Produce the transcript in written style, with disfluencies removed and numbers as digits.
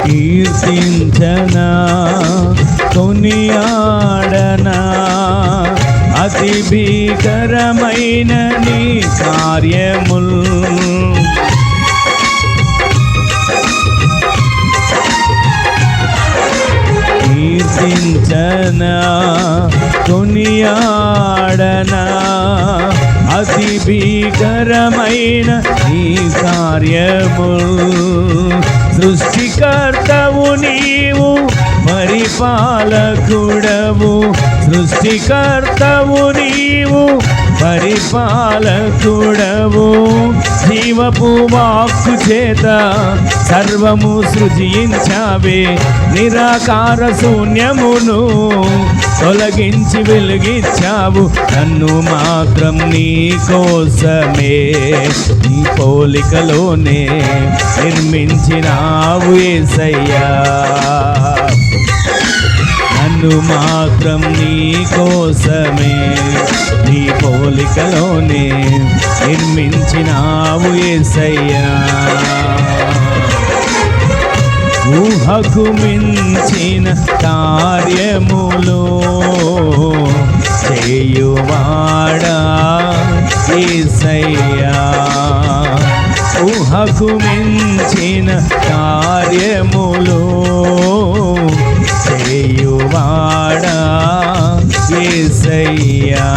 కీర్తించనా కొనియాడనా అతి భీకరమైన నీ కార్యముల్ కీర్తించనా కొనియాడనా అతి భీకరమైన నీ కార్యముల్ సృష్టికర్తవు నీవు పరిపాలకుడవు సృష్టికర్తవు నీవు పరిపాలకుడవు జీవపు వాక్కు చేత సర్వము సృజించావే నిరాకార శూన్యమును తొలగించి వెలిగించావు నన్ను మాత్రం నీ కోసమే నీ పోలికలోనే నిర్మించినావు యేసయ్యా నన్ను మాత్రం నీ కోసమే నీ పోలికలోనే నిర్మించినావు యేసయ్యా ఊహకు మించిన కార్యములు చేయువాడా యేసయ్యా ఊహకు మించిన కార్యములు చేయువాడా యేసయ్యా